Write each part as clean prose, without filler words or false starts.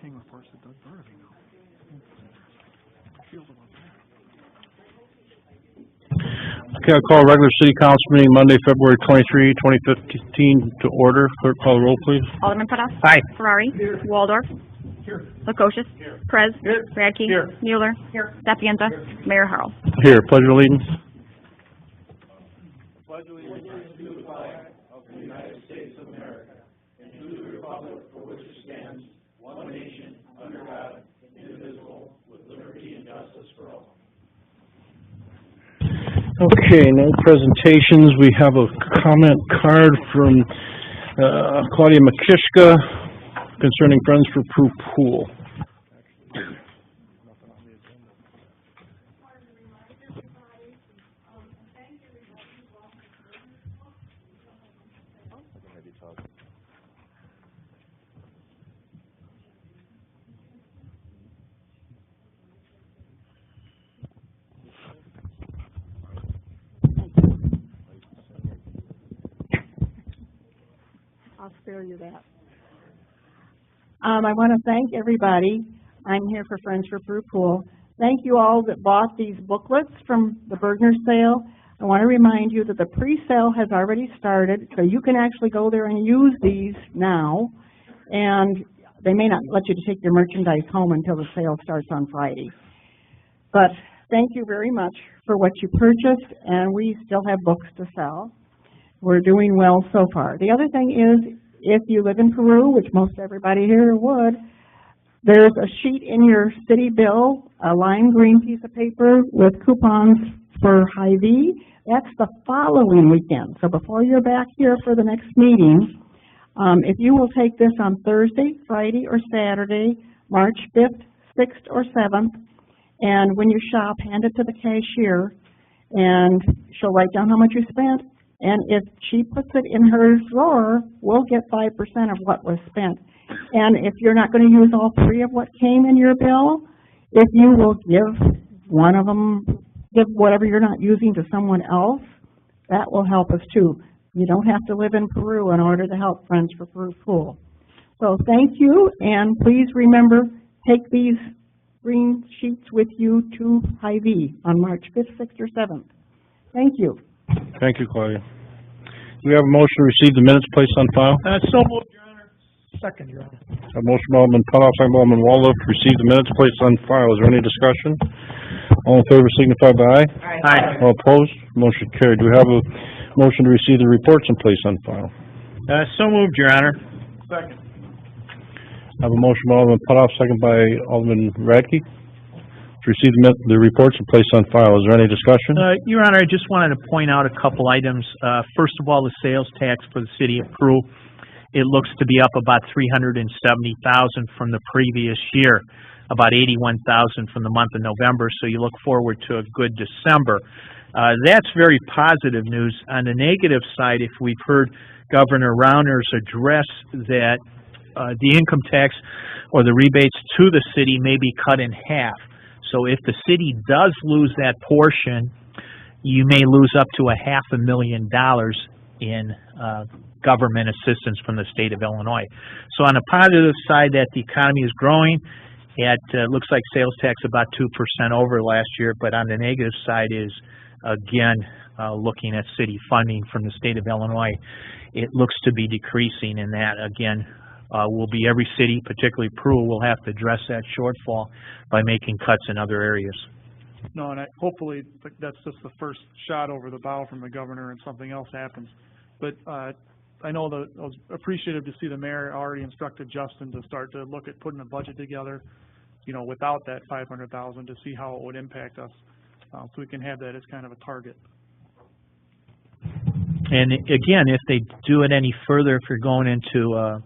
came reports that Doug Burnaby now. Feels about that. Okay, I'll call regular city council meeting Monday, February 23, 2015 to order. Clerk, call the roll, please. Alderman Putoff. Aye. Ferrari. Waldorf. Lukosius. Perez. Radke. Mueller. Sapienza. Mayor Harrell. Here, pledge of allegiance. Okay, no presentations. We have a comment card from Claudia Makishka concerning Friends for Prue Pool. I'll spare you that. I want to thank everybody. I'm here for Friends for Prue Pool. Thank you all that bought these booklets from the Bergner sale. I want to remind you that the pre-sale has already started, so you can actually go there and use these now. And they may not let you take your merchandise home until the sale starts on Friday. But thank you very much for what you purchased, and we still have books to sell. We're doing well so far. The other thing is, if you live in Peru, which most everybody here would, there's a sheet in your city bill, a lime green piece of paper with coupons for Hy-Vee. That's the following weekend. So before you're back here for the next meeting, if you will take this on Thursday, Friday, or Saturday, March 5th, 6th, or 7th, and when you shop, hand it to the cashier, and she'll write down how much you spent. And if she puts it in her drawer, we'll get 5% of what was spent. And if you're not going to use all three of what came in your bill, if you will give one of them, give whatever you're not using to someone else, that will help us too. You don't have to live in Peru in order to help Friends for Prue Pool. So thank you, and please remember, take these green sheets with you to Hy-Vee on March 5th, 6th, or 7th. Thank you. Thank you, Claudia. Do we have a motion to receive the minutes placed on file? So moved, Your Honor. Second, Your Honor. A motion by Alderman Putoff, second by Alderman Waldorf to receive the minutes placed on file. Is there any discussion? All in favor signify by aye. Aye. All opposed? Motion carried. Do we have a motion to receive the reports and place on file? So moved, Your Honor. Second. I have a motion by Alderman Putoff, second by Alderman Radke to receive the reports and place on file. Is there any discussion? Your Honor, I just wanted to point out a couple items. First of all, the sales tax for the city of Peru, it looks to be up about $370,000 from the previous year, about $81,000 from the month of November, so you look forward to a good December. That's very positive news. On the negative side, if we've heard Governor Rauner's address that the income tax or the rebates to the city may be cut in half. So if the city does lose that portion, you may lose up to $500,000 in government assistance from the state of Illinois. So on the positive side, that the economy is growing. It looks like sales tax about 2% over last year, but on the negative side is, again, looking at city funding from the state of Illinois, it looks to be decreasing, and that, again, will be every city, particularly Peru, will have to address that shortfall by making cuts in other areas. No, and hopefully that's just the first shot over the bow from the governor and something else happens. But I know that I was appreciative to see the mayor already instructed Justin to start to look at putting a budget together, you know, without that $500,000 to see how it would impact us. So we can have that as kind of a target. And again, if they do it any further, if you're going into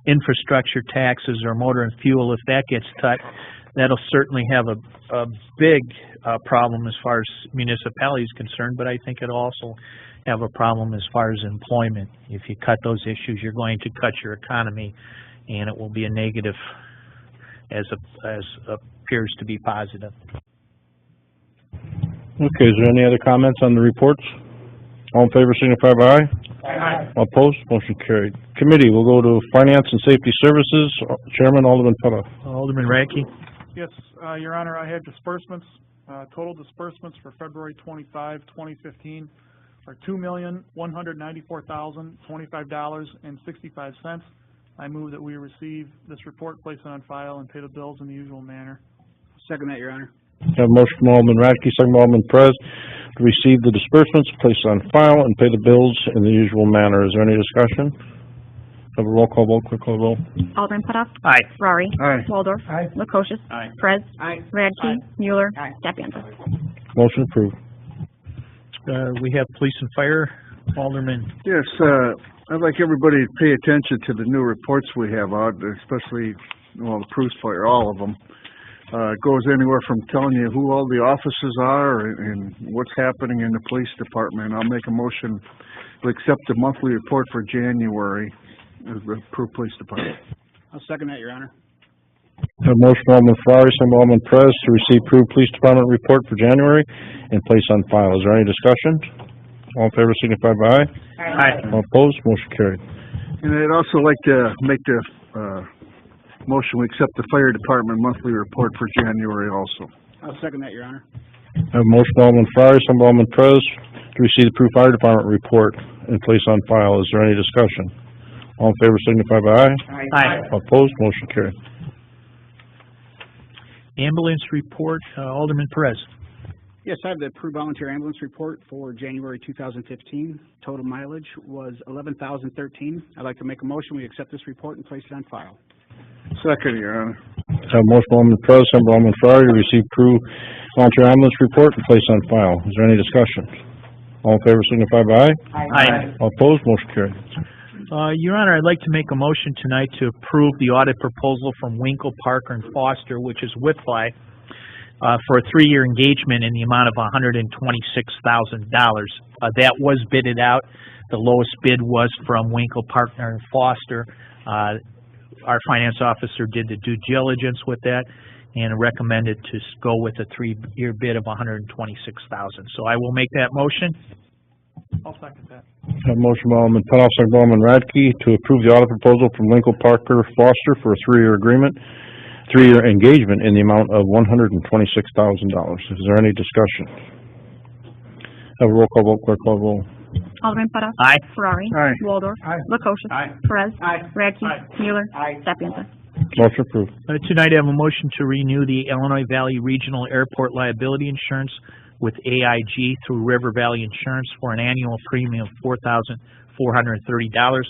infrastructure taxes or motor and fuel, if that gets cut, that'll certainly have a big problem as far as municipality is concerned, but I think it'll also have a problem as far as employment. If you cut those issues, you're going to cut your economy, and it will be a negative as appears to be positive. Okay, is there any other comments on the reports? All in favor signify by aye. Aye. All opposed? Motion carried. Committee, we'll go to Finance and Safety Services. Chairman Alderman Putoff. Alderman Radke. Yes, Your Honor, I have disbursements, total disbursements for February 25, 2015 are $2,194,025.65. I move that we receive this report, place it on file, and pay the bills in the usual manner. Second that, Your Honor. Have a motion from Alderman Radke, second by Alderman Perez, to receive the disbursements, place on file, and pay the bills in the usual manner. Is there any discussion? Have a roll call vote, clerk call the roll. Alderman Putoff. Aye. Ferrari. Aye. Waldorf. Aye. Lukosius. Aye. Perez. Aye. Radke. Mueller. Sapienza. Motion approved. We have police and fire. Alderman. Yes, I'd like everybody to pay attention to the new reports we have out, especially, well, the Bruce Fire, all of them. It goes anywhere from telling you who all the officers are and what's happening in the police department. I'll make a motion to accept the monthly report for January of the Peru Police Department. I'll second that, Your Honor. Have a motion from Alderman Ferrari, second by Alderman Perez, to receive approved police department report for January and place on file. Is there any discussion? All in favor signify by aye. Aye. All opposed, motion carried. And I'd also like to make the motion we accept the fire department monthly report for January also. I'll second that, Your Honor. Have a motion from Alderman Ferrari, second by Alderman Perez, to receive the approved fire department report and place on file. Is there any discussion? All in favor signify by aye. Aye. All opposed, motion carried. Ambulance report, Alderman Perez. Yes, I have the approved volunteer ambulance report for January 2015. Total mileage was 11,013. I'd like to make a motion we accept this report and place it on file. Second, Your Honor. Have a motion from Alderman Perez, second by Alderman Ferrari, to receive approved volunteer ambulance report and place on file. Is there any discussion? All in favor signify by aye. Aye. All opposed, motion carried. Your Honor, I'd like to make a motion tonight to approve the audit proposal from Winkle, Parker, and Foster, which is Whitfly, for a 3-year engagement in the amount of $126,000. That was bidded out. The lowest bid was from Winkle, Parker, and Foster. Our finance officer did the due diligence with that and recommended to go with a 3-year bid of $126,000. So I will make that motion. I'll second that. Have a motion by Alderman Putoff, second by Alderman Radke, to approve the audit proposal from Winkle, Parker, Foster for a 3-year engagement in the amount of $126,000. Is there any discussion? Have a roll call vote, clerk call the roll. Alderman Putoff. Aye. Ferrari. Aye. Waldorf. Aye. Lukosius. Aye. Perez. Aye. Radke. Aye. Mueller. Aye. Sapienza. Motion approved. Tonight I have a motion to renew the Illinois Valley Regional Airport Liability Insurance with AIG through River Valley Insurance for an annual premium of $4,430.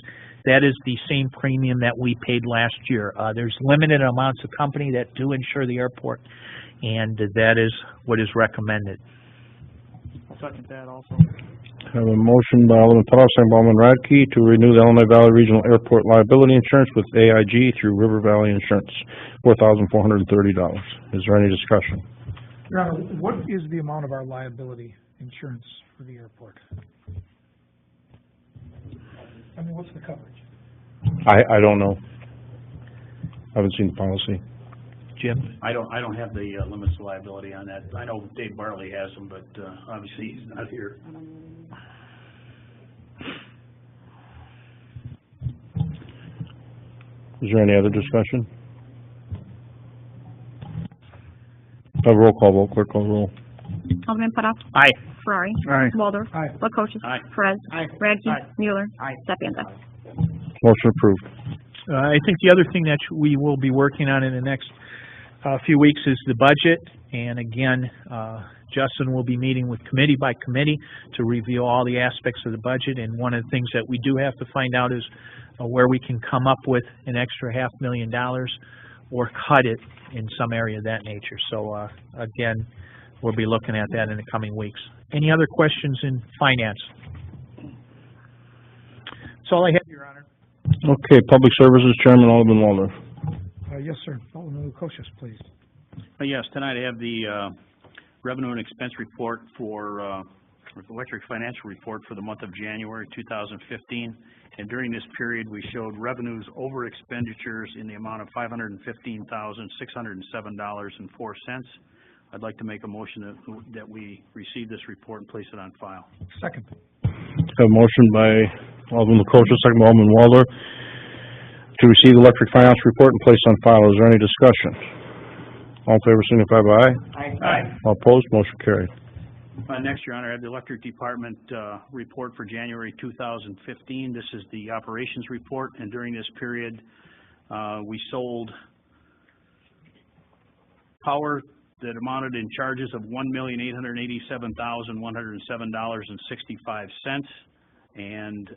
That is the same premium that we paid last year. There's limited amounts of company that do insure the airport, and that is what is recommended. I'll second that also. Have a motion by Alderman Putoff, second by Alderman Radke, to renew the Illinois Valley Regional Airport Liability Insurance with AIG through River Valley Insurance, $4,430. Is there any discussion? Your Honor, what is the amount of our liability insurance for the airport? I mean, what's the coverage? I don't know. I haven't seen the policy. Jim? I don't have the limits of liability on that. I know Dave Barley has them, but obviously he's not here. Is there any other discussion? Have a roll call vote, clerk call the roll. Alderman Putoff. Aye. Ferrari. Aye. Waldorf. Aye. Lukosius. Aye. Perez. Aye. Radke. Aye. Mueller. Aye. Sapienza. Motion approved. I think the other thing that we will be working on in the next few weeks is the budget. And again, Justin will be meeting with committee by committee to review all the aspects of the budget. And one of the things that we do have to find out is where we can come up with an extra $500,000 or cut it in some area of that nature. So again, we'll be looking at that in the coming weeks. Any other questions in finance? That's all I have, Your Honor. Okay, Public Services Chairman Alderman Waldorf. Yes, sir. Alderman Lukosius, please. Yes, tonight I have the revenue and expense report for electric financial report for the month of January 2015. And during this period, we showed revenues over expenditures in the amount of $515,607.04. I'd like to make a motion that we receive this report and place it on file. Second. Have a motion by Alderman Lukosius, second by Alderman Waldorf, to receive the electric finance report and place on file. Is there any discussion? All in favor signify by aye. Aye. All opposed, motion carried. Next, Your Honor, I have the Electric Department, report for January 2015. This is the operations report, and during this period, we sold power that amounted in charges of $1,887,107.65, and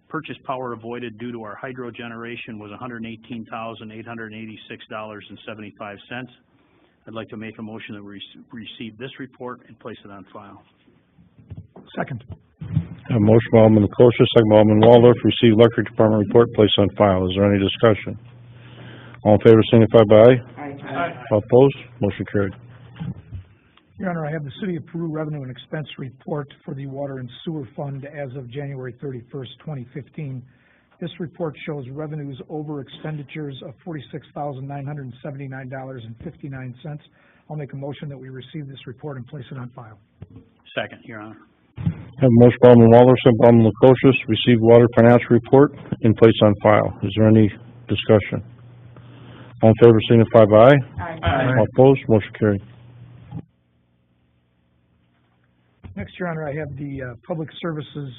purchase power avoided due to our hydro generation was $118,886.75. I'd like to make a motion that we receive this report and place it on file. Second. A motion by Alderman Lukosius, second by Alderman Waldorf, to receive electric department report, place on file. Is there any discussion? All in favor signify by aye. Aye. All opposed, motion carried. Your Honor, I have the City of Peru Revenue and Expense Report for the Water and Sewer Fund as of January 31st, 2015. This report shows revenues over expenditures of $46,979.59. I'll make a motion that we receive this report and place it on file. Second, Your Honor. Have a motion by Alderman Waldorf, second by Alderman Lukosius, receive water financial report and place on file. Is there any discussion? All in favor signify by aye. Aye. All opposed, motion carried. Next, Your Honor, I have the Public Services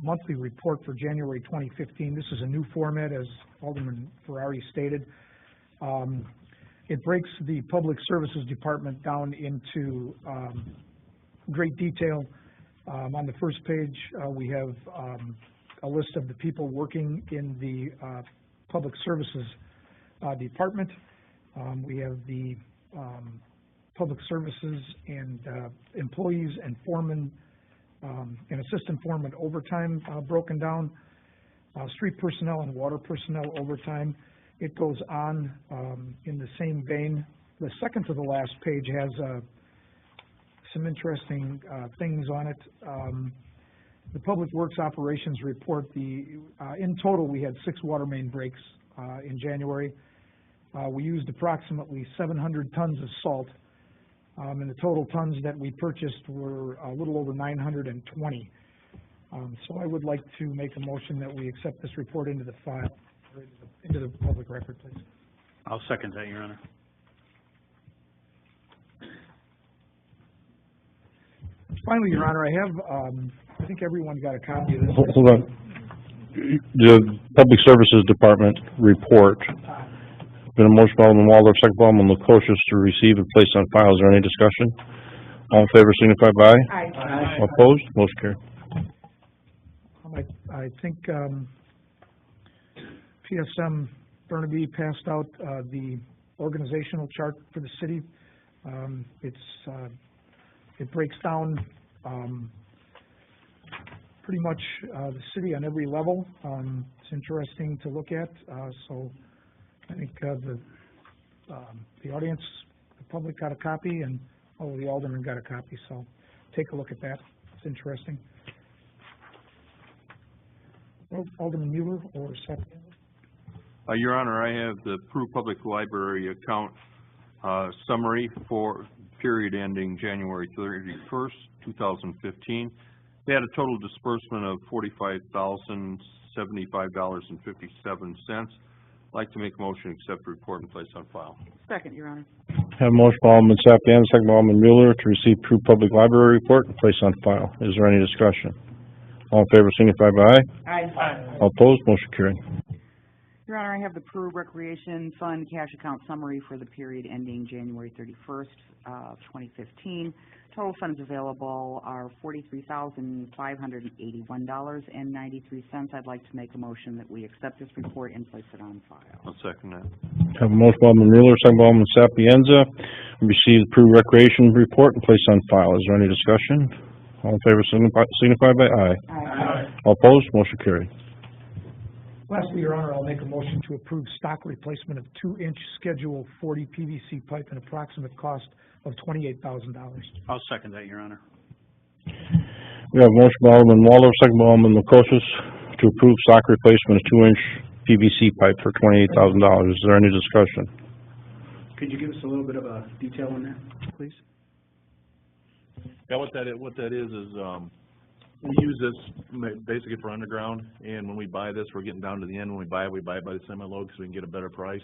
monthly report for January 2015. This is a new format, as Alderman Ferrari stated. It breaks the Public Services Department down into great detail. On the first page, we have a list of the people working in the Public Services Department. We have the Public Services and employees and foremen and assistant foreman overtime broken down, street personnel and water personnel overtime. It goes on in the same vein. The second to the last page has some interesting things on it. The Public Works Operations Report, in total we had 6 water main breaks in January. We used approximately 700 tons of salt. And the total tons that we purchased were a little over 920. So I would like to make a motion that we accept this report into the file, or into the public record, please. I'll second that, Your Honor. Finally, Your Honor, I have, I think everyone got a copy of this. Hold on. The Public Services Department report. Been a motion by Alderman Waldorf, second by Alderman Lukosius, to receive and place on file. Is there any discussion? All in favor signify by aye. Aye. All opposed, motion carried. I think PSM Burnaby passed out the organizational chart for the city. It breaks down pretty much the city on every level. It's interesting to look at. So I think the audience, the public got a copy, and all of the aldermen got a copy. So take a look at that. It's interesting. Alderman Mueller or Seth? Your Honor, I have the Peru Public Library account summary for period ending January 31st, 2015. They had a total disbursement of $45,075.57. I'd like to make a motion to accept the report and place on file. Second, Your Honor. Have a motion by Alderman Sapienza, second by Alderman Mueller, to receive Peru Public Library report and place on file. Is there any discussion? All in favor signify by aye. Aye. All opposed, motion carried. Your Honor, I have the Peru Recreation Fund cash account summary for the period ending January 31st, 2015. Total funds available are $43,581.93. I'd like to make a motion that we accept this report and place it on file. I'll second that. Have a motion by Alderman Mueller, second by Alderman Sapienza, receive the Peru Recreation report and place on file. Is there any discussion? All in favor signify by aye. Aye. All opposed, motion carried. Lastly, Your Honor, I'll make a motion to approve stock replacement of 2-inch Schedule 40 PVC pipe at approximate cost of $28,000. I'll second that, Your Honor. We have a motion by Alderman Waldorf, second by Alderman Lukosius, to approve stock replacement of 2-inch PVC pipe for $28,000. Is there any discussion? Could you give us a little bit of a detail on that, please? Yeah, what that is we use this basically for underground, and when we buy this, we're getting down to the end. When we buy it by the semi-load because we can get a better price.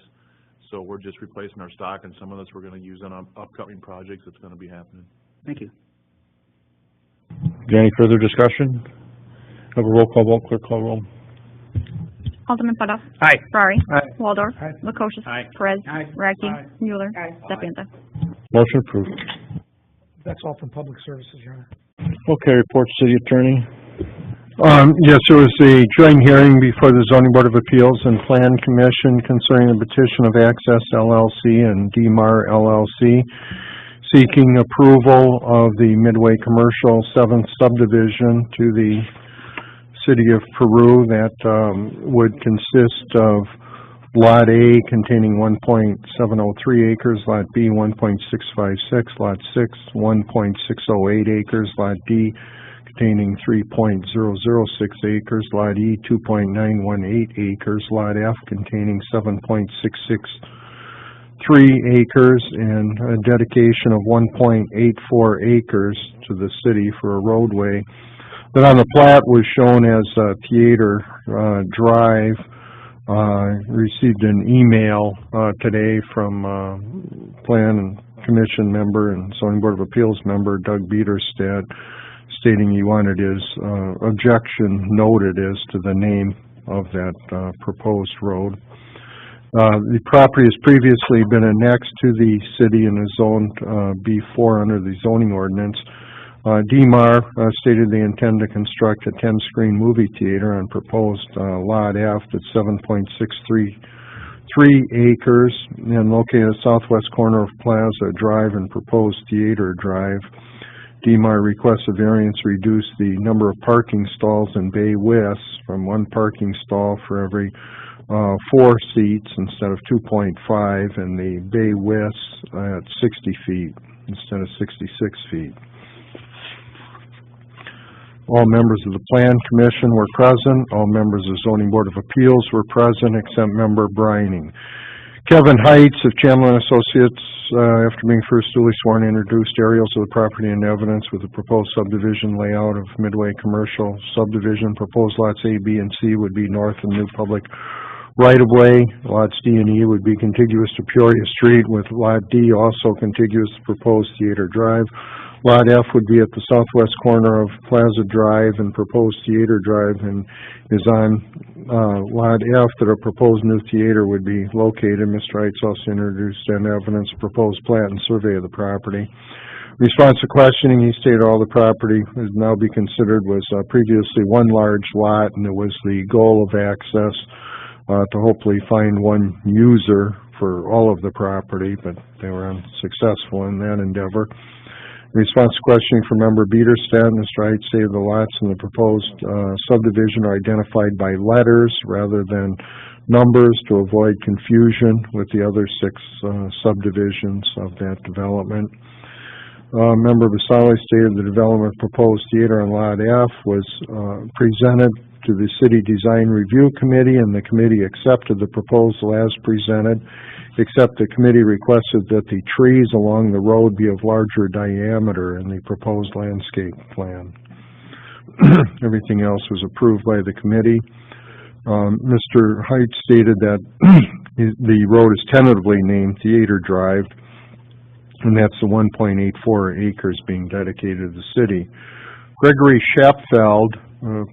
So we're just replacing our stock, and some of this we're gonna use on upcoming projects that's gonna be happening. Thank you. Is there any further discussion? Have a roll call vote, clerk call roll. Alderman Putoff. Aye. Ferrari. Aye. Waldorf. Aye. Lukosius. Aye. Perez. Aye. Radke. Aye. Mueller. Aye. Stepanier. Motion approved. That's all from Public Services, Your Honor. Okay, report city attorney. Yes, there was a joint hearing before the Zoning Board of Appeals and Plan Commission concerning the petition of Access LLC and DMAR LLC seeking approval of the Midway Commercial 7th subdivision to the city of Peru that would consist of Lot A containing 1.703 acres, Lot B 1.656, Lot 6 1.608 acres, Lot D containing 3.006 acres, Lot E 2.918 acres, Lot F containing 7.663 acres, and a dedication of 1.84 acres to the city for a roadway. That on the plat was shown as Theater Drive. Received an email today from Plan and Commission member and Zoning Board of Appeals member Doug Bieterstadt stating he wanted his objection noted as to the name of that proposed road. The property has previously been annexed to the city and is zoned B4 under the zoning ordinance. DMAR stated they intend to construct a 10-screen movie theater on proposed Lot F at 7.633 acres and located at the southwest corner of Plaza Drive and proposed Theater Drive. DMAR requests a variance to reduce the number of parking stalls in Bay West from one parking stall for every 4 seats instead of 2.5, and the Bay West at 60 feet instead of 66 feet. All members of the Plan Commission were present. All members of the Zoning Board of Appeals were present, except Member Brining. Kevin Heitz of Chandler & Associates, after being first duly sworn, introduced aerials of the property and evidence with the proposed subdivision layout of Midway Commercial Subdivision. Proposed lots A, B, and C would be north of new public right-of-way. Lots D and E would be contiguous to Peoria Street, with Lot D also contiguous to proposed Theater Drive. Lot F would be at the southwest corner of Plaza Drive and proposed Theater Drive, and is on Lot F that a proposed new theater would be located. Mr. Heitz also introduced and evidence proposed plat and survey of the property. In response to questioning, he stated all the property would now be considered was previously one large lot, and it was the goal of access to hopefully find one user for all of the property, but they were unsuccessful in that endeavor. In response to questioning from Member Bieterstadt, Mr. Heitz stated the lots in the proposed subdivision are identified by letters rather than numbers to avoid confusion with the other 6 subdivisions of that development. Member Vasali stated the development proposed theater on Lot F was presented to the City Design Review Committee, and the committee accepted the proposal as presented, except the committee requested that the trees along the road be of larger diameter in the proposed landscape plan. Everything else was approved by the committee. Mr. Heitz stated that the road is tentatively named Theater Drive, and that's the 1.84 acres being dedicated to the city. Gregory Schapfeld,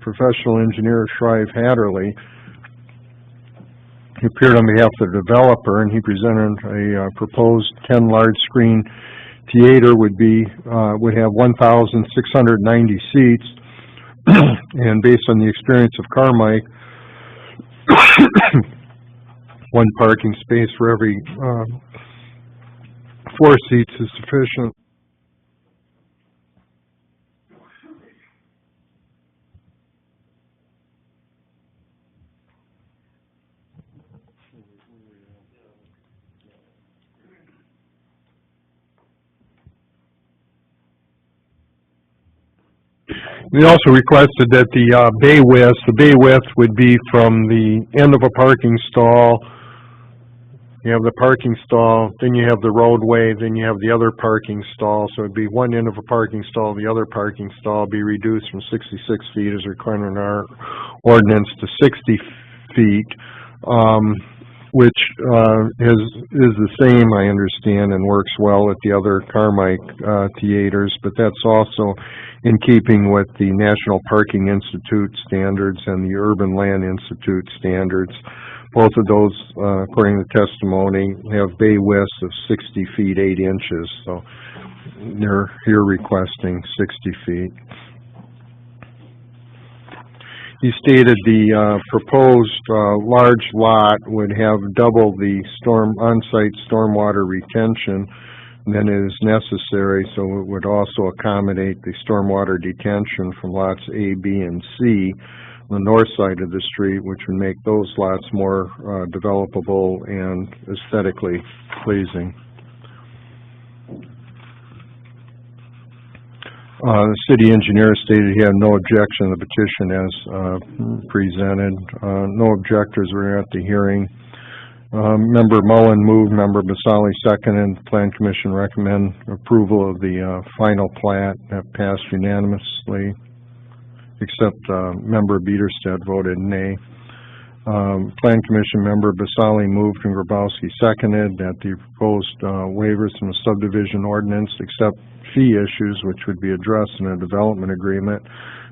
professional engineer, Shrive Hatterley, he appeared on behalf of the developer, and he presented a proposed 10 large-screen theater would have 1,690 seats, and based on the experience of Carmike, one parking space for every 4 seats is sufficient. We also requested that the bay width would be from the end of a parking stall you have the parking stall, then you have the roadway, then you have the other parking stall. So it'd be one end of a parking stall, the other parking stall be reduced from 66 feet as required in our ordinance to 60 feet, which is the same, I understand, and works well at the other Carmike theaters, but that's also in keeping with the National Parking Institute standards and the Urban Land Institute standards. Both of those, according to testimony, have bay widths of 60 feet 8 inches, so they're here requesting 60 feet. He stated the proposed large lot would have double the on-site stormwater retention than is necessary, so it would also accommodate the stormwater detention from lots A, B, and C on the north side of the street, which would make those lots more developable and aesthetically pleasing. The city engineer stated he had no objection to the petition as presented. No objectors were at the hearing. Member Mullen moved, Member Basali seconded. The Plan Commission recommend approval of the final plat. That passed unanimously, except Member Biederstedt voted nay. Plan Commission Member Basali moved and Grabowski seconded that the proposed waivers from the subdivision ordinance, except fee issues, which would be addressed in a development agreement,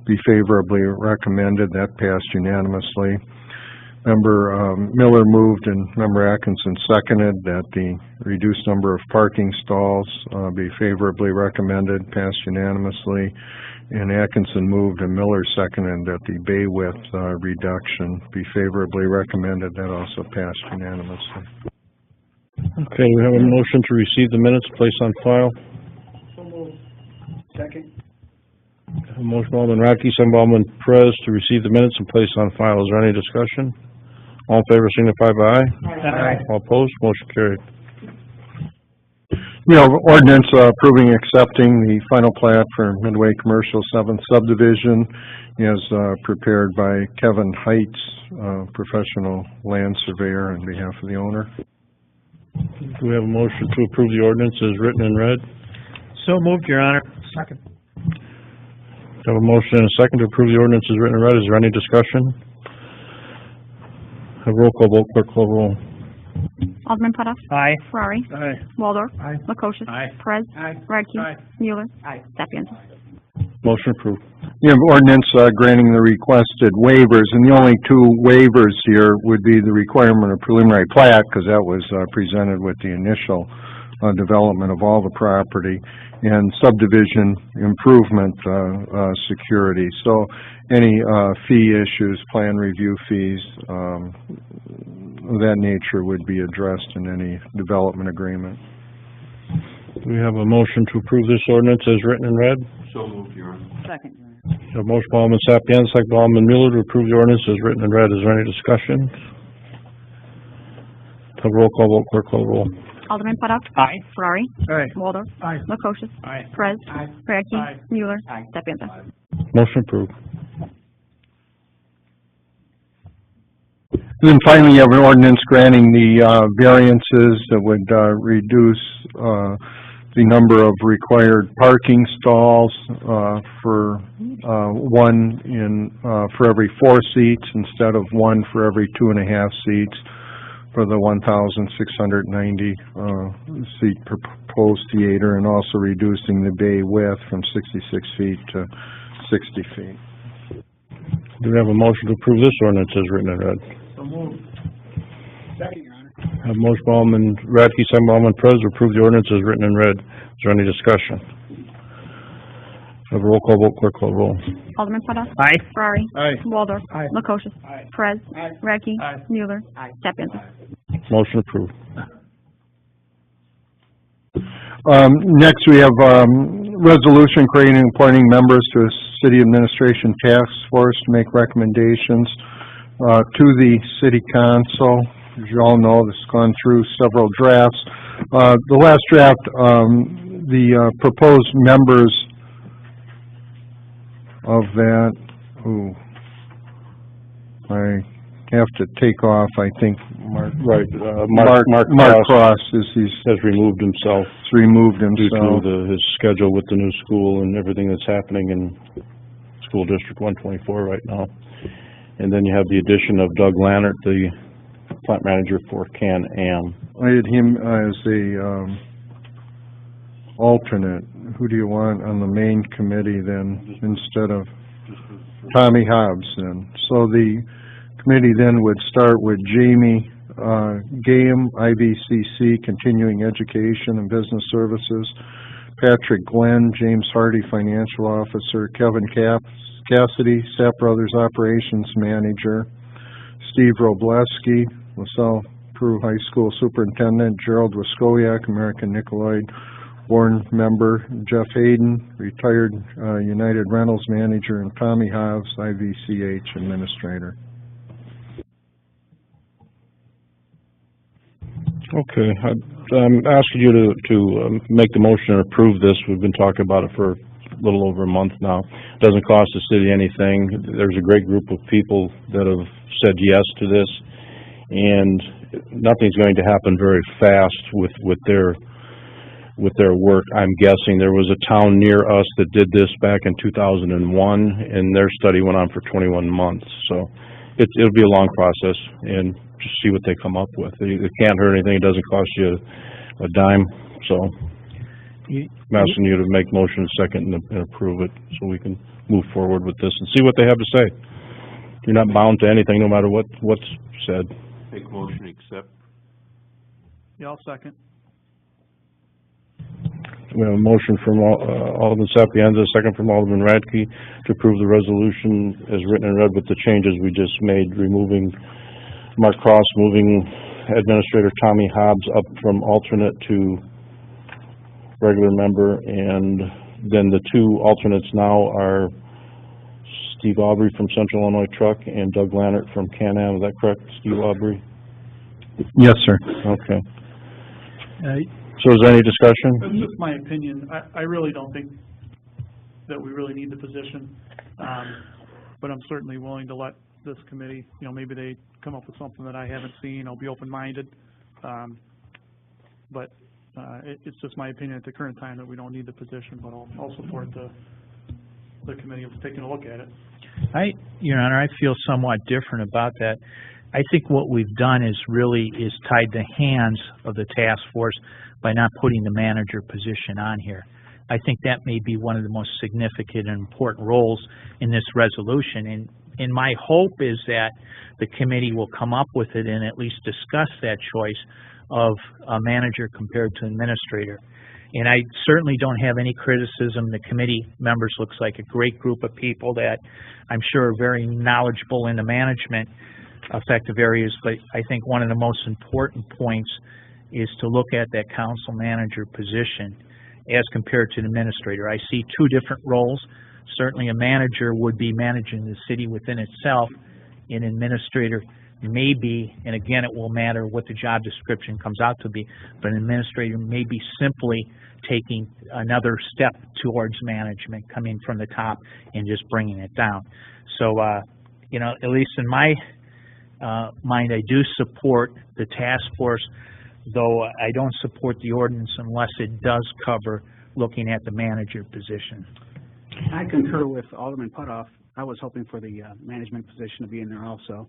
be favorably recommended. That passed unanimously. Member Miller moved and Member Atkinson seconded that the reduced number of parking stalls be favorably recommended, passed unanimously. And Atkinson moved and Miller seconded that the bay width reduction be favorably recommended. That also passed unanimously. Okay, we have a motion to receive the minutes, place on file. Second. A motion by Alderman Radke, second by Alderman Perez to receive the minutes and place on file. Is there any discussion? All in favor signify by aye. Aye. All opposed, motion carried. We have ordinance approving accepting the final plat for Midway Commercial 7th Subdivision as prepared by Kevin Heights, professional land surveyor on behalf of the owner. Do we have a motion to approve the ordinance as written and read? So moved, Your Honor. Second. We have a motion and a second to approve the ordinance as written and read. Is there any discussion? Have roll call vote, clerk call roll. Alderman Putoff. Aye. Ferrari. Aye. Waldorf. Aye. Lukosius. Aye. Perez. Aye. Radke. Aye. Mueller. Aye. Sapienza. Motion approved. We have ordinance granting the requested waivers, and the only two waivers here would be the requirement of preliminary plat, because that was presented with the initial development of all the property, and subdivision improvement security. So any fee issues, plan review fees, of that nature would be addressed in any development agreement. Do we have a motion to approve this ordinance as written and read? So moved, Your Honor. Second, Your Honor. We have a motion by Alderman Sapienza, second by Alderman Mueller to approve the ordinance as written and read. Is there any discussion? Have roll call vote, clerk call roll. Alderman Putoff. Aye. Ferrari. Aye. Waldorf. Aye. Lukosius. Aye. Perez. Aye. Radke. Aye. Mueller. Aye. Sapienza. Motion approved. And then finally, you have an ordinance granting the variances that would reduce the number of required parking stalls for one for every 4 seats instead of one for every 2.5 seats for the 1,690 seat proposed theater, and also reducing the bay width from 66 feet to 60 feet. Do we have a motion to approve this ordinance as written and read? So moved. Second, Your Honor. I have a motion by Alderman Radke, second by Alderman Perez to approve the ordinance as written and read. Is there any discussion? Have a roll call vote, clerk call roll. Alderman Putoff. Aye. Ferrari. Aye. Waldorf. Aye. Lukosius. Aye. Perez. Aye. Radke. Aye. Mueller. Aye. Sapienza. Motion approved. Next, we have resolution creating and appointing members to a city administration task force to make recommendations to the city council. As you all know, this has gone through several drafts. The last draft, the proposed members of that, my have to take off, I think, Mark, right, Mark Cross he's has removed himself removed due himself. to his schedule with the new school and everything that's happening in School District 124 right now. And then you have the addition of Doug Lannert, the plant manager for Can-Am. I had him as a, alternate. Who do you want on the main committee then, instead of Tommy Hobbs then? So the committee then would start with Jamie, Gayem, IVCC, Continuing Education and Business Services, Patrick Glenn, James Hardy, Financial Officer, Kevin Cassidy, Sapp Brothers Operations Manager, Steve Robleski, LaSalle Peru High School Superintendent, Gerald Wiskowiak, American Nickeloid Board Member, Jeff Hayden, retired United Rentals Manager, and Tommy Hobbs, IVCH Administrator. Okay, I'm asking you to make the motion and approve this. We've been talking about it for a little over a month now. It doesn't cost the city anything. There's a great group of people that have said yes to this, and nothing's going to happen very fast with their work. I'm guessing there was a town near us that did this back in 2001, and their study went on for 21 months. So it'll be a long process, and just see what they come up with. It can't hurt anything. It doesn't cost you a dime. So I'm asking you to make motion second and approve it so we can move forward with this and see what they have to say. You're not bound to anything no matter what's said. Make motion, accept. Yeah, I'll second. We have a motion from Alderman Sapienza, a second from Alderman Radke to approve the resolution as written and read with the changes we just made, removing Mark Cross, moving Administrator Tommy Hobbs up from alternate to regular member, and then the two alternates now are Steve Aubrey from Central Illinois Truck and Doug Lannert from Can-Am. Is that correct, Steve Aubrey? Yes, sir. Okay. So is there any discussion? That's just my opinion. I really don't think that we really need the position. But I'm certainly willing to let this committee, maybe they come up with something that I haven't seen. I'll be open-minded. But it's just my opinion at the current time that we don't need the position, but I'll support the committee of taking a look at it. Your Honor, I feel somewhat different about that. I think what we've done is tied the hands of the task force by not putting the manager position on here. I think that may be one of the most significant and important roles in this resolution. And my hope is that the committee will come up with it and at least discuss that choice of a manager compared to administrator. And I certainly don't have any criticism. The committee members looks like a great group of people that I'm sure are very knowledgeable in the management effective areas, but I think one of the most important points is to look at that council manager position as compared to an administrator. I see two different roles. Certainly a manager would be managing the city within itself. An administrator may be, and again it will matter what the job description comes out to be, but an administrator may be simply taking another step towards management, coming from the top and just bringing it down. So, at least in my mind, I do support the task force, though I don't support the ordinance unless it does cover looking at the manager position. I concur with Alderman Putoff. I was hoping for the management position to be in there also.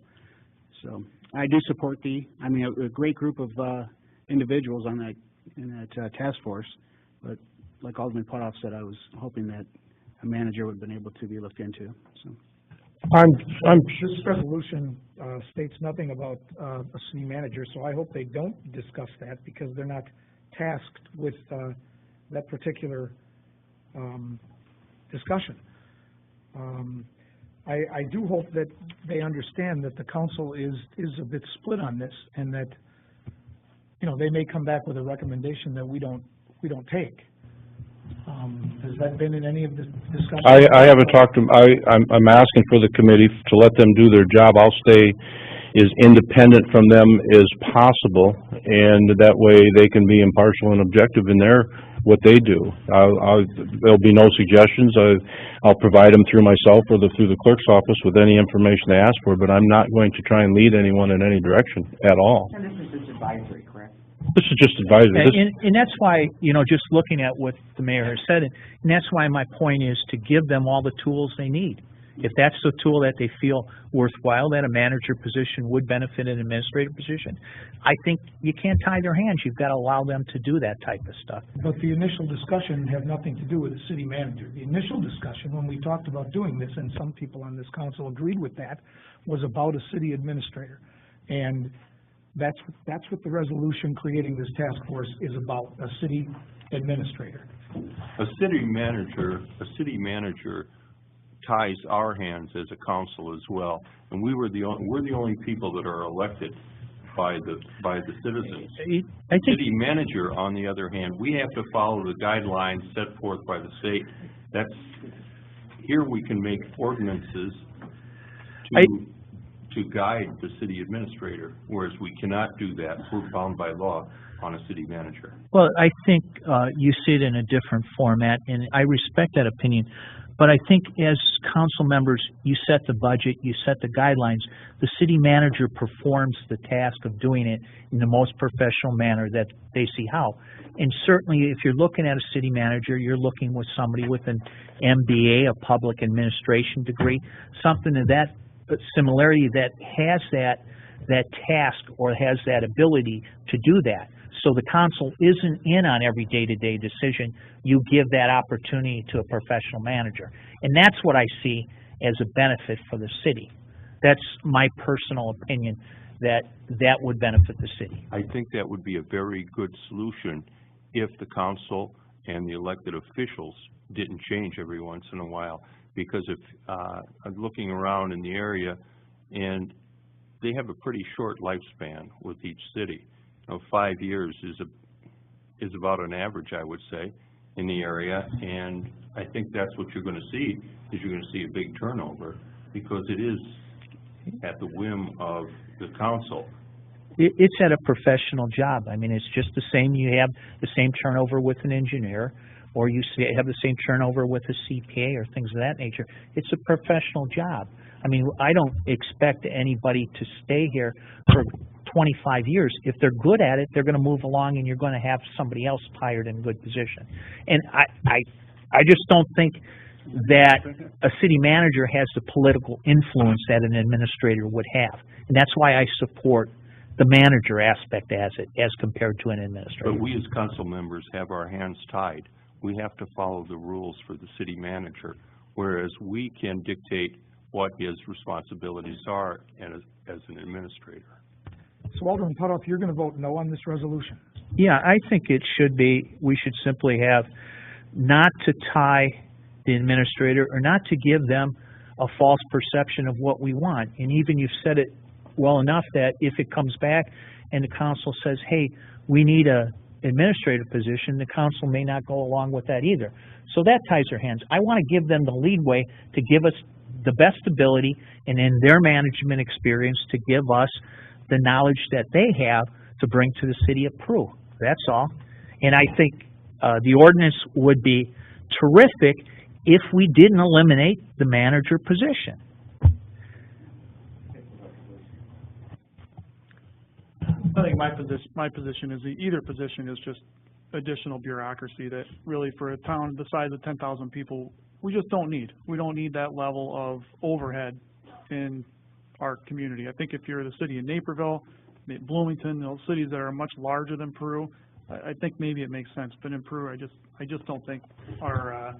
So I do support a great group of individuals in that task force. But like Alderman Putoff said, I was hoping that a manager would have been able to be looked into. So. This resolution states nothing about a city manager, so I hope they don't discuss that because they're not tasked with that particular discussion. I do hope that they understand that the council is a bit split on this, and that they may come back with a recommendation that we don't take. Has that been in any of the discussions? I haven't talked to them. I'm asking for the committee to let them do their job. I'll stay is independent from them as possible, and that way they can be impartial and objective in what they do. There'll be no suggestions. I'll provide them through myself or through the clerk's office with any information they ask for, but I'm not going to try and lead anyone in any direction at all. And this is just advisory, correct? This is just advisory. And that's why, just looking at what the mayor has said, and that's why my point is to give them all the tools they need. If that's the tool that they feel worthwhile, that a manager position would benefit an administrative position, I think you can't tie their hands. You've got to allow them to do that type of stuff. But the initial discussion had nothing to do with the city manager. The initial discussion, when we talked about doing this, and some people on this council agreed with that, was about a city administrator. And that's what the resolution creating this task force is about, a city administrator. A city manager ties our hands as a council as well, and we're the only people that are elected by the citizens. I think City manager, on the other hand, we have to follow the guidelines set forth by the state. Here we can make ordinances to guide the city administrator, whereas we cannot do that. We're bound by law on a city manager. Well, I think you see it in a different format, and I respect that opinion. But I think as council members, you set the budget, you set the guidelines. The city manager performs the task of doing it in the most professional manner that they see how. And certainly, if you're looking at a city manager, you're looking with somebody with an MBA, a public administration degree, something of that similarity that has that task or has that ability to do that. So the council isn't in on every day-to-day decision. You give that opportunity to a professional manager. And that's what I see as a benefit for the city. That's my personal opinion, that would benefit the city. I think that would be a very good solution if the council and the elected officials didn't change every once in a while. Because if I'm looking around in the area, and they have a pretty short lifespan with each city. 5 years is about an average, I would say, in the area, and I think that's what you're going to see, is you're going to see a big turnover, because it is at the whim of the council. It's at a professional job. I mean, it's just the same. You have the same turnover with an engineer, or you have the same turnover with a CPA or things of that nature. It's a professional job. I mean, I don't expect anybody to stay here for 25 years. If they're good at it, they're going to move along, and you're going to have somebody else hired in a good position. And I just don't think that a city manager has the political influence that an administrator would have. And that's why I support the manager aspect as compared to an administrator. But we as council members have our hands tied. We have to follow the rules for the city manager, whereas we can dictate what his responsibilities are as an administrator. So Alderman Putoff, you're going to vote no on this resolution? Yeah, I think it should be, we should simply have not to tie the administrator or not to give them a false perception of what we want. And even you've said it well enough that if it comes back and the council says, hey, we need a administrative position, the council may not go along with that either. So that ties their hands. I want to give them the leadway to give us the best ability and in their management experience to give us the knowledge that they have to bring to the city of Peru. That's all. And I think the ordinance would be terrific if we didn't eliminate the manager position. I think my position is either position is just additional bureaucracy that really, for a town the size of 10,000 people, we just don't need. We don't need that level of overhead in our community. I think if you're the city of Naperville, Bloomington, those cities that are much larger than Peru, I think maybe it makes sense. But in Peru, I just don't think our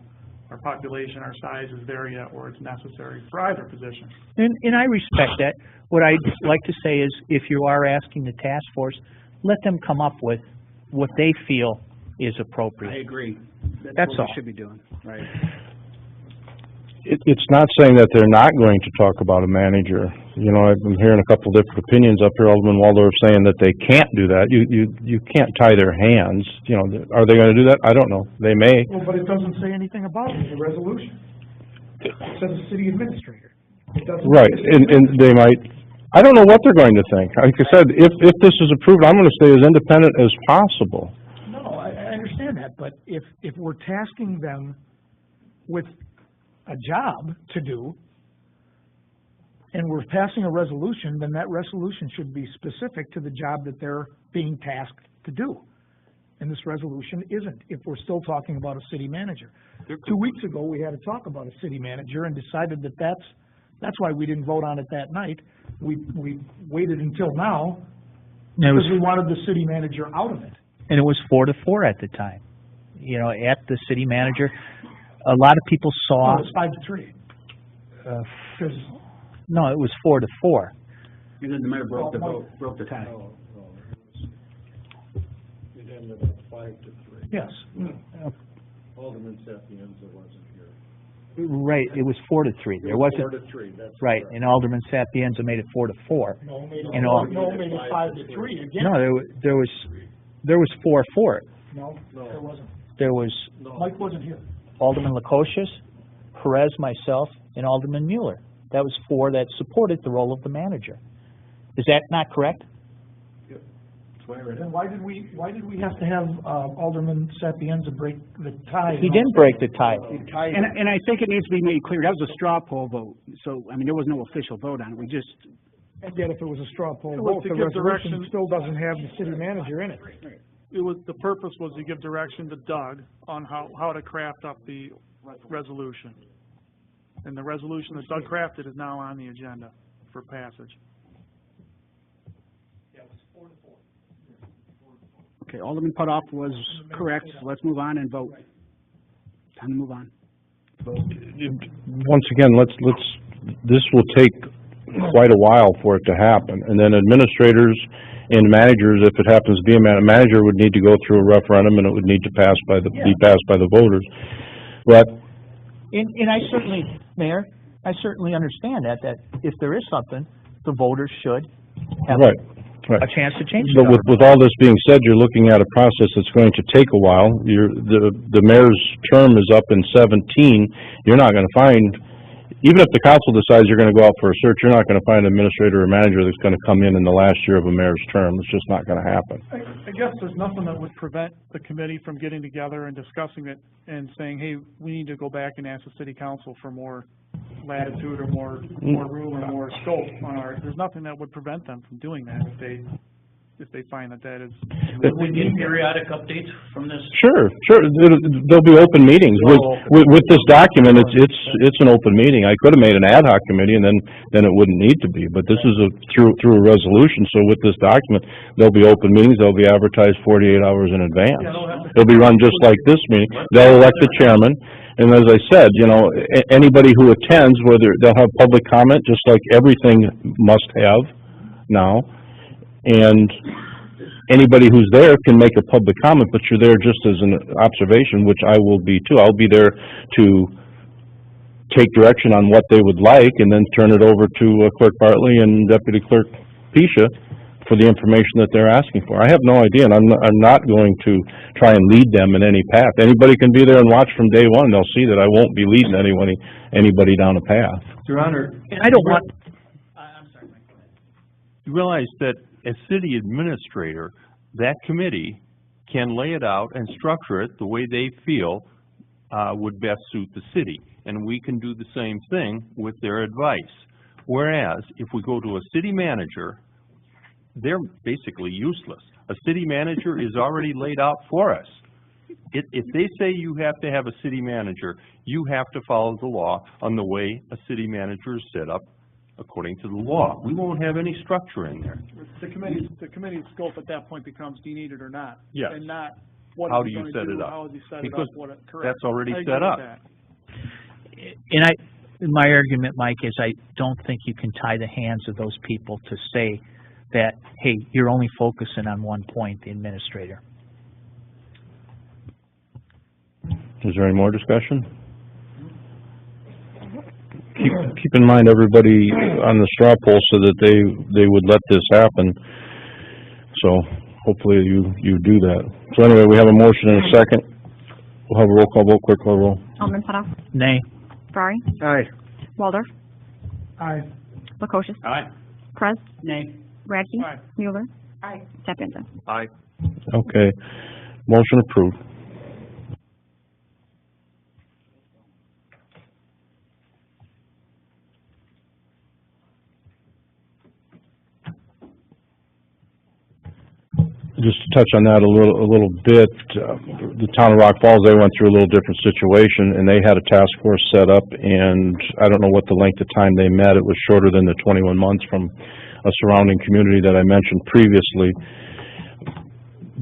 population, our size is there yet where it's necessary for either position. And I respect that. What I'd like to say is, if you are asking the task force, let them come up with what they feel is appropriate. I agree. That's what all. we should be doing, right? It's not saying that they're not going to talk about a manager. You know, I've been hearing a couple different opinions up here. Alderman Waldorf saying that they can't do that. You can't tie their hands. You know, are they going to do that? I don't know. They may. Well, but it doesn't say anything about it in the resolution. It says a city administrator. It doesn't Right, say and they might I don't know what they're going to think. Like I said, if this is approved, I'm gonna stay as independent as possible. No, I understand that, but if we're tasking them with a job to do, and we're passing a resolution, then that resolution should be specific to the job that they're being tasked to do. And this resolution isn't, if we're still talking about a city manager. 2 weeks ago, we had a talk about a city manager and decided that that's why we didn't vote on it that night. We waited until now because we wanted the city manager out of it. And it was 4-4 at the time. You know, at the city manager, a lot of people saw. No, it was 5-3. No, it was 4-4. And then the mayor broke the tie. It ended up 5-3. Yes. Alderman Sapienza wasn't here. Right, it was 4-3. There wasn't. 4-3, that's right, correct. and Alderman Sapienza made it 4-4. No, made it, And all, no, made it 5-3 again. no, there was 4-4. No, there wasn't. There was Mike wasn't here. Alderman Lukosius, Perez, myself, and Alderman Mueller. That was 4 that supported the role of the manager. Is that not correct? Then why did we have to have Alderman Sapienza break the tie? He didn't break the tie. And I think it needs to be made clear, that was a straw poll vote, so, I mean, there was no official vote on it, we just, And yet if it was a straw poll It was vote, to the give resolution direction. still doesn't have the city manager in it. The purpose was to give direction to Doug on how to craft up the resolution. And the resolution that Doug crafted is now on the agenda for passage. okay, Alderman Putoff was correct, so let's move on and vote. Time to move on. Once again, this will take quite a while for it to happen. And then administrators and managers, if it happens to be a manager, would need to go through a referendum and it would need to be passed by the voters. But And I certainly, Mayor, I certainly understand that if there is something, the voters should have right. a chance to change But it. with all this being said, you're looking at a process that's going to take a while. The mayor's term is up in 17. You're not going to find, even if the council decides you're going to go out for a search, you're not going to find an administrator or manager that's going to come in the last year of a mayor's term. It's just not going to happen. I guess there's nothing that would prevent the committee from getting together and discussing it and saying, hey, we need to go back and ask the city council for more latitude or more room or more scope on there's nothing that would prevent them from doing that if they find that is. Would we get periodic updates from this? Sure. There'll be open meetings. With this document, it's an open meeting. I could have made an ad hoc committee and then it wouldn't need to be, but this is through a resolution, so with this document, there'll be open meetings, they'll be advertised 48 hours in advance. It'll be run just like this meeting. They'll elect the chairman, and as I said, anybody who attends, whether they'll have public comment, just like everything must have now, and anybody who's there can make a public comment, but you're there just as an observation, which I will be too. I'll be there to take direction on what they would like and then turn it over to Clerk Bartley and Deputy Clerk Pisha for the information that they're asking for. I have no idea, and I'm not going to try and lead them in any path. Anybody can be there and watch from day one. They'll see that I won't be leading anybody down a path. Your Honor, And I don't want, you realize that as city administrator, that committee can lay it out and structure it the way they feel would best suit the city. And we can do the same thing with their advice. Whereas, if we go to a city manager, they're basically useless. A city manager is already laid out for us. If they say you have to have a city manager, you have to follow the law on the way a city manager is set up according to the law. We won't have any structure in there. The committee's scope at that point becomes, do you need it or not? Yes. And not, what How is do he you going set to it do, up? how is he set Because it up, correct. that's already I agree set with up. that. and my argument, Mike, is I don't think you can tie the hands of those people to say that, hey, you're only focusing on one point, the administrator. Is there any more discussion? Keep in mind everybody on the straw poll so that they would let this happen. So hopefully you do that. So anyway, we have a motion and a second. We'll have a roll call vote. Clerk call roll. Alderman Putoff. Nay. Ferrari. Aye. Waldorf. Aye. Lukosius. Aye. Perez, Nay. Radke, Aye. Mueller, Aye. Sapienza. Aye. Okay, motion approved. Just to touch on that a little bit, the town of Rock Falls, they went through a little different situation, and they had a task force set up, and I don't know what the length of time they met. It was shorter than the 21 months from a surrounding community that I mentioned previously.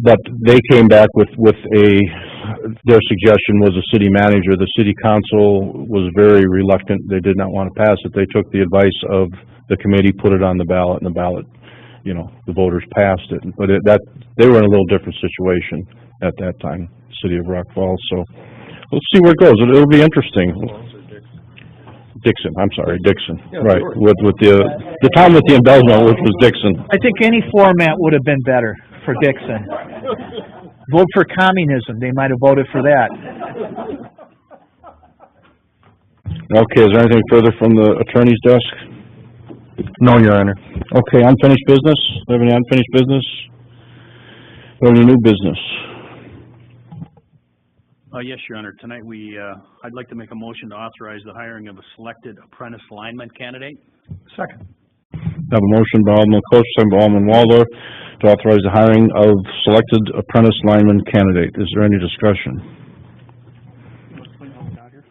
But they came back with their suggestion was a city manager. The city council was very reluctant. They did not want to pass it. They took the advice of the committee, put it on the ballot, and the ballot, you know, the voters passed it. But they were in a little different situation at that time, city of Rock Falls. So let's see where it goes. It'll be interesting. Dixon, I'm sorry, Dixon, right, with the town with the embellishment, which was Dixon. I think any format would have been better for Dixon. Vote for communism, they might have voted for that. Okay, is there anything further from the attorney's desk? No, Your Honor. Okay, unfinished business? Do we have any unfinished business? Do we have any new business? Yes, Your Honor. Tonight I'd like to make a motion to authorize the hiring of a selected apprentice lineman candidate. Second. Have a motion by Alderman Coach, second by Alderman Waldorf, to authorize the hiring of selected apprentice lineman candidate. Is there any discussion? You wanna explain how we got here?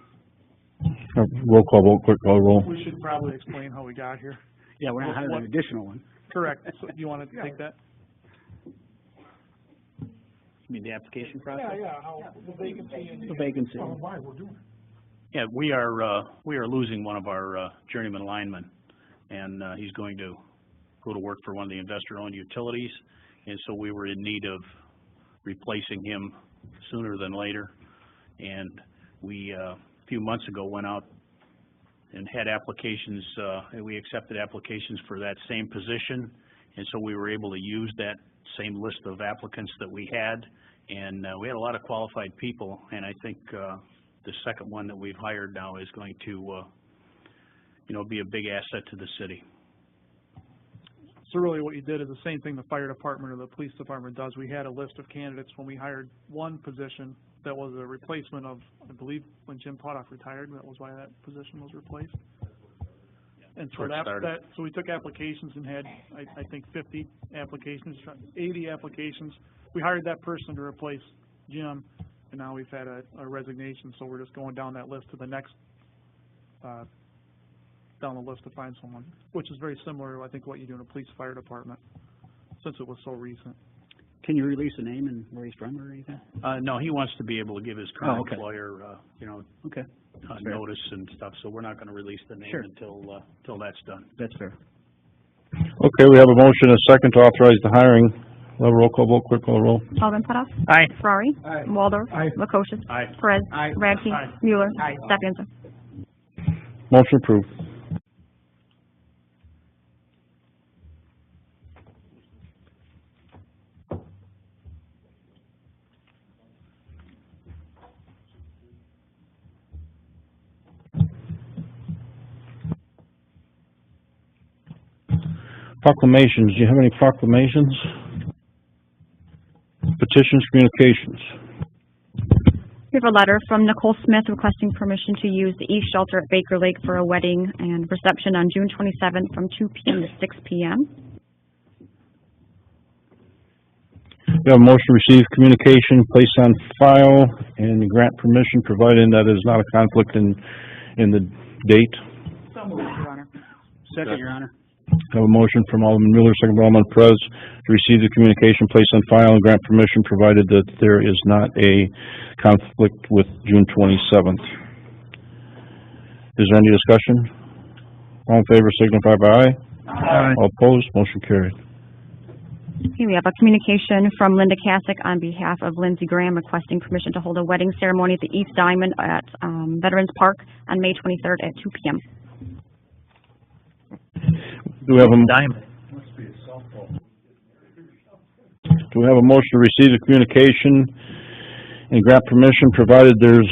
Roll call vote, quick call roll. We should probably explain how we got here. Yeah, we're not hiring What- an additional one. Correct. So you want to take that? You mean the application process? how the vacancy and. The vacancy. Why we're doing it. Yeah, we are losing one of our journeyman linemen, and he's going to go to work for one of the investor-owned utilities, and so we were in need of replacing him sooner than later. And we, a few months ago, went out and had applications, and we accepted applications for that same position, and so we were able to use that same list of applicants that we had, and we had a lot of qualified people, and I think the second one that we've hired now is going to, be a big asset to the city. So really what you did is the same thing the fire department or the police department does. We had a list of candidates when we hired one position that was a replacement of, I believe, when Jim Potoff retired, that was why that position was replaced. And so so we took applications and had, I think, 50 applications, 80 applications. We hired that person to replace Jim, and now we've had a resignation, so we're just going down that list to the next, down the list to find someone, which is very similar to, I think, what you do in a police fire department, since it was so recent. Can you release a name and where he's from or anything? No, he wants to be able to give his current okay. employer, Okay. notice and stuff, so we're not going to release the name Sure. until that's done. That's fair. Okay, we have a motion, a second, to authorize the hiring. We'll have a roll call vote, quick call roll. Alderman Putoff. Aye. Ferrari. Aye. Waldorf. Aye. Lukosius. Aye. Perez. Aye. Radke. Aye. Mueller. Aye. Sapienza. Motion approved. Proclamations, do you have any proclamations? Petitions, communications. We have a letter from Nicole Smith requesting permission to use the East Shelter at Baker Lake for a wedding and reception on June 27th from 2 p.m. to 6 p.m. We have a motion to receive communication, place on file, and grant permission, provided that is not a conflict in the date. So moved, Your Honor. Second, Your Honor. I have a motion from Alderman Mueller, second by Alderman Perez, to receive the communication, place on file, and grant permission, provided that there is not a conflict with June 27th. Is there any discussion? All in favor, signify by aye. Aye. All opposed, motion carried. Okay, we have a communication from Linda Kasich on behalf of Lindsey Graham requesting permission to hold a wedding ceremony at the East Diamond at Veterans Park on May 23rd at 2 p.m. Do we have a motion to receive the communication and grant permission, provided there's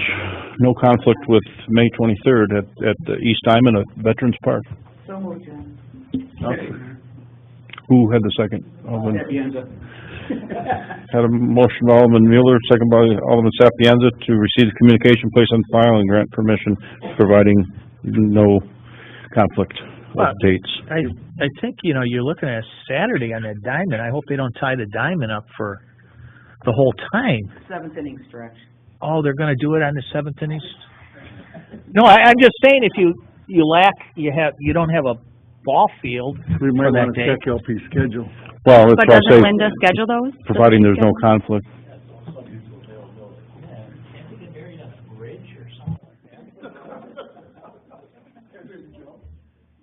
no conflict with May 23rd at the East Diamond at Veterans Park? So moved, Your Honor. Okay. Who had the second? Alderman, Sapienza. had a motion by Alderman Mueller, second by Alderman Sapienza to receive the communication, place on file, and grant permission, providing no conflict of dates. I think, you know, you're looking at Saturday on that diamond. I hope they don't tie the diamond up for the whole time. Seventh inning stretch. Oh, they're gonna do it on the seventh inning? No, I'm just saying, if you don't have a ball field We might for that wanna day. check LP schedule. Well, that's But why I doesn't say, Linda schedule those? providing there's no conflict.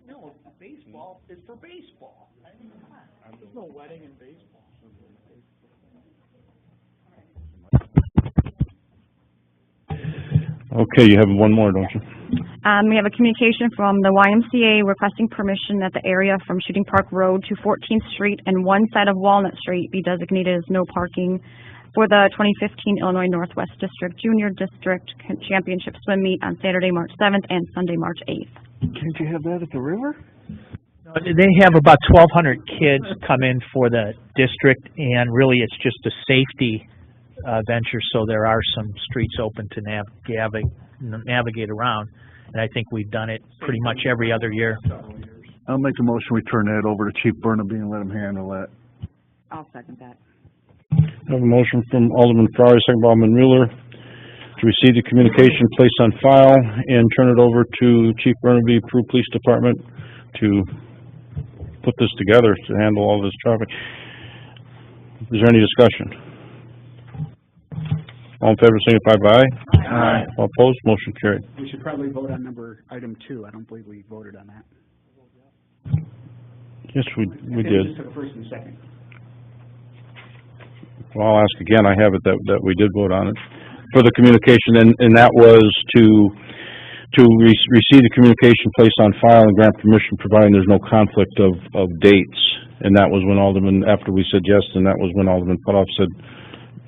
No, baseball is for baseball. There's no wedding in baseball. Okay, you have one more, don't you? We have a communication from the YMCA requesting permission that the area from Shooting Park Road to 14th Street and one side of Walnut Street be designated as no parking for the 2015 Illinois Northwest District Junior District Championship Swim Meet on Saturday, March 7th and Sunday, March 8th. Can't you have that at the river? They have about 1,200 kids come in for the district, and really it's just a safety venture, so there are some streets open to navigate around, and I think we've done it pretty much every other year. I'll make a motion, we turn that over to Chief Burnaby and let him handle that. I'll second that. I have a motion from Alderman Ferrari, second by Alderman Mueller, to receive the communication, place on file, and turn it over to Chief Burnaby, Peru Police Department, to put this together to handle all this traffic. Is there any discussion? All in favor, signify by aye. Aye. All opposed, motion carried. We should probably vote on item 2. I don't believe we voted on that. Yes, we We did. just took a first and a second. Well, I'll ask again, I have it that we did vote on it, for the communication, and that was to receive the communication, place on file, and grant permission, providing there's no conflict of dates. And that was when Alderman, after we said yes, and that was when Alderman Putoff said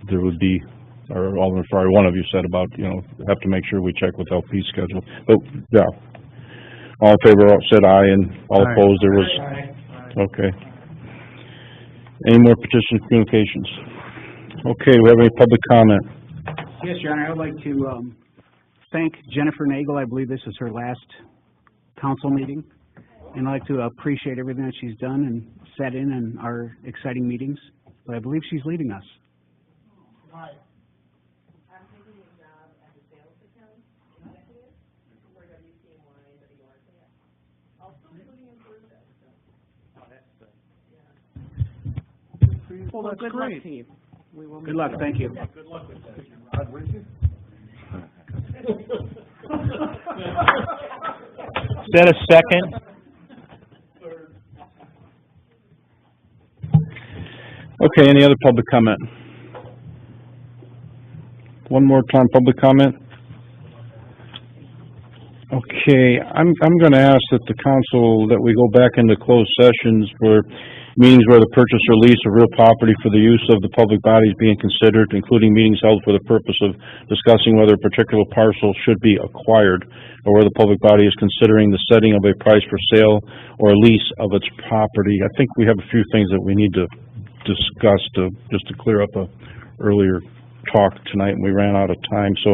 there would be, or Alderman Ferrari, one of you said about, you know, have to make sure we check with LP's schedule. But, yeah. All in favor said aye, and all Aye. opposed, there was, okay. Any more petition communications? Okay, we have any public comment? Yes, Your Honor, I would like to thank Jennifer Nagel. I believe this is her last council meeting. And I'd like to appreciate everything that she's done and sat in our exciting meetings. But I believe she's leaving us. Well, that's Good great. luck to you. We will Good luck, thank you. Good luck with that. Is that a second? Okay, any other public comment? One more time, public comment? Okay, I'm gonna ask that the council, that we go back into closed sessions for meetings where the purchase or lease of real property for the use of the public bodies being considered, including meetings held for the purpose of discussing whether a particular parcel should be acquired, or where the public body is considering the setting of a price for sale or lease of its property. I think we have a few things that we need to discuss just to clear up a earlier talk tonight, and we ran out of time. So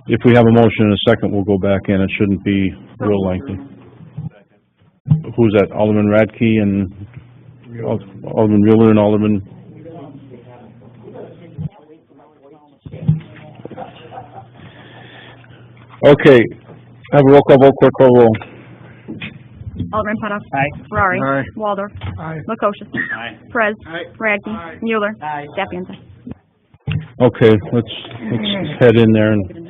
if we have a motion in a second, we'll go back in. It shouldn't be real lengthy. Who's that? Alderman Radke and Alderman Mueller and Alderman? Okay, have a roll call vote, clerk call roll. Alderman Putoff. Aye. Ferrari. Aye. Waldorf. Aye. Lukosius. Aye. Perez. Aye. Radke. Mueller. Aye. Sapienza. Okay, let's head in there and